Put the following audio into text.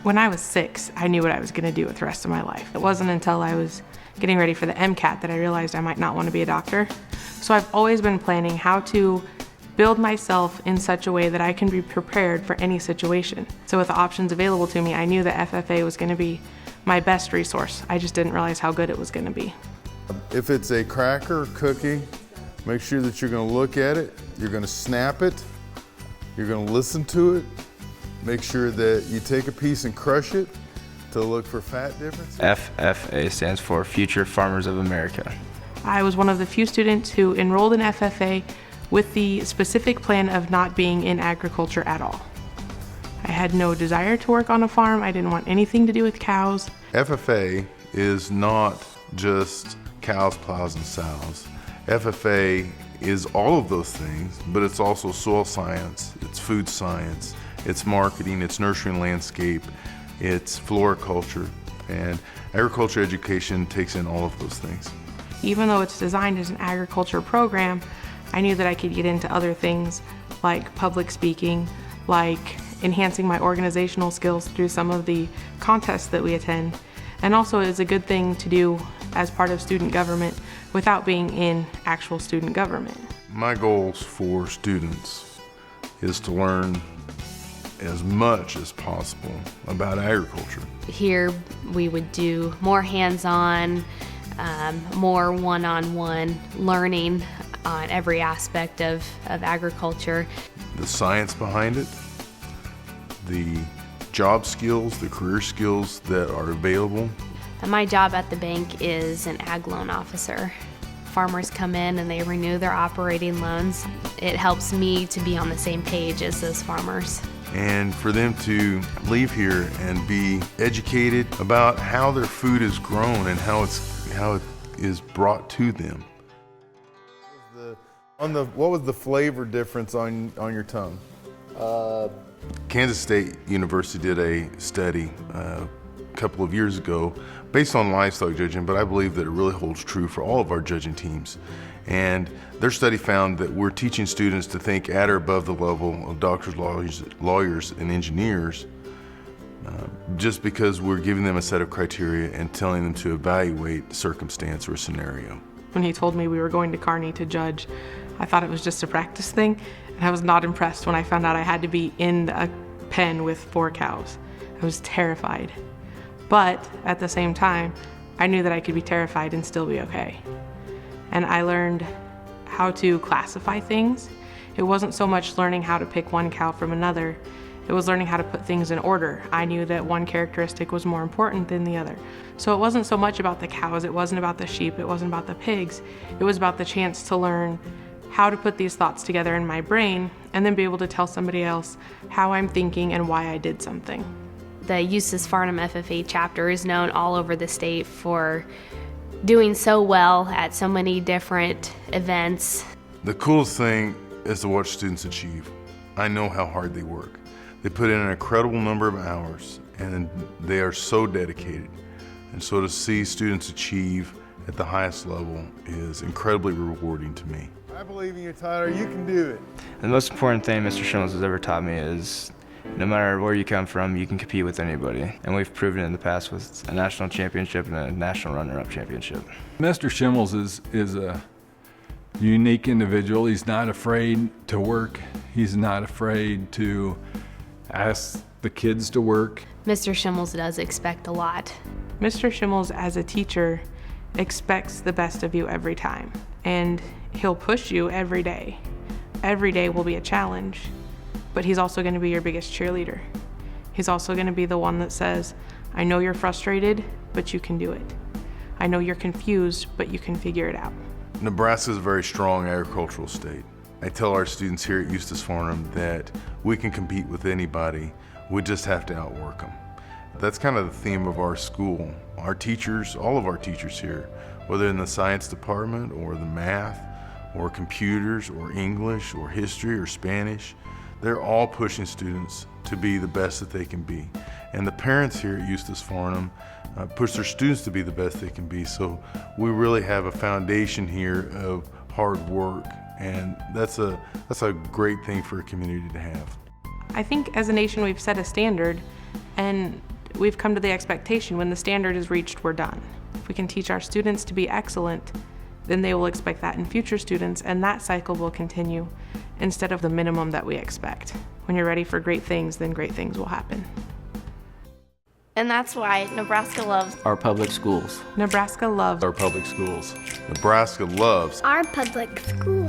When I was 6, I knew what I was going to do with the rest of my life. It wasn't until I was getting ready for the MCAT that I realized I might not want to be a doctor. So I've always been planning how to build myself in such a way that I can be prepared for any situation. So with the options available to me, I knew that FFA was going to be my best resource. I just didn't realize how good it was going to be. If it's a cracker or cookie, make sure that you're going to look at it, you're going to snap it, you're going to listen to it. Make sure that you take a piece and crush it to look for fat differences. FFA stands for Future Farmers of America. I was one of the few students who enrolled in FFA with the specific plan of not being in agriculture at all. I had no desire to work on a farm. I didn't want anything to do with cows. FFA is not just cows, plows, and sows. FFA is all of those things, but it's also soil science, it's food science, it's marketing, it's nursery and landscape, it's floriculture, and agriculture education takes in all of those things. Even though it's designed as an agriculture program, I knew that I could get into other things like public speaking, like enhancing my organizational skills through some of the contests that we attend, and also it's a good thing to do as part of student government without being in actual student government. My goals for students is to learn as much as possible about agriculture. Here we would do more hands-on, more one-on-one learning on every aspect of agriculture. The science behind it, the job skills, the career skills that are available. And my job at the bank is an ag loan officer. Farmers come in and they renew their operating loans. It helps me to be on the same page as those farmers. And for them to leave here and be educated about how their food is grown and how it is brought to them. What was the flavor difference on your tongue? Kansas State University did a study a couple of years ago based on livestock judging, but I believe that it really holds true for all of our judging teams. And their study found that we're teaching students to think at or above the level of doctors, lawyers, and engineers just because we're giving them a set of criteria and telling them to evaluate the circumstance or scenario. When he told me we were going to Kearney to judge, I thought it was just a practice thing, and I was not impressed when I found out I had to be in a pen with 4 cows. I was terrified. But at the same time, I knew that I could be terrified and still be okay. And I learned how to classify things. It wasn't so much learning how to pick one cow from another, it was learning how to put things in order. I knew that one characteristic was more important than the other. So it wasn't so much about the cows, it wasn't about the sheep, it wasn't about the pigs. It was about the chance to learn how to put these thoughts together in my brain and then be able to tell somebody else how I'm thinking and why I did something. The Eustis-Farnam FFA chapter is known all over the state for doing so well at so many different events. The coolest thing is to watch students achieve. I know how hard they work. They put in an incredible number of hours and they are so dedicated. And so to see students achieve at the highest level is incredibly rewarding to me. I believe in you, Tyler. You can do it. The most important thing Mr. Schimmels has ever taught me is no matter where you come from, you can compete with anybody. And we've proven it in the past with a national championship and a national runner-up championship. Mr. Schimmels is a unique individual. He's not afraid to work. He's not afraid to ask the kids to work. Mr. Schimmels does expect a lot. Mr. Schimmels, as a teacher, expects the best of you every time. And he'll push you every day. Every day will be a challenge. But he's also going to be your biggest cheerleader. He's also going to be the one that says, I know you're frustrated, but you can do it. I know you're confused, but you can figure it out. Nebraska is a very strong agricultural state. I tell our students here at Eustis-Farnam that we can compete with anybody, we just have to outwork them. That's kind of the theme of our school. Our teachers, all of our teachers here, whether in the science department or the math or computers or English or history or Spanish, they're all pushing students to be the best that they can be. And the parents here at Eustis-Farnam push their students to be the best they can be. So we really have a foundation here of hard work, and that's a great thing for a community to have. I think as a nation we've set a standard, and we've come to the expectation when the standard is reached, we're done. If we can teach our students to be excellent, then they will expect that in future students, and that cycle will continue instead of the minimum that we expect. When you're ready for great things, then great things will happen. And that's why Nebraska loves our public schools. Nebraska loves Our public schools. Nebraska loves our public school.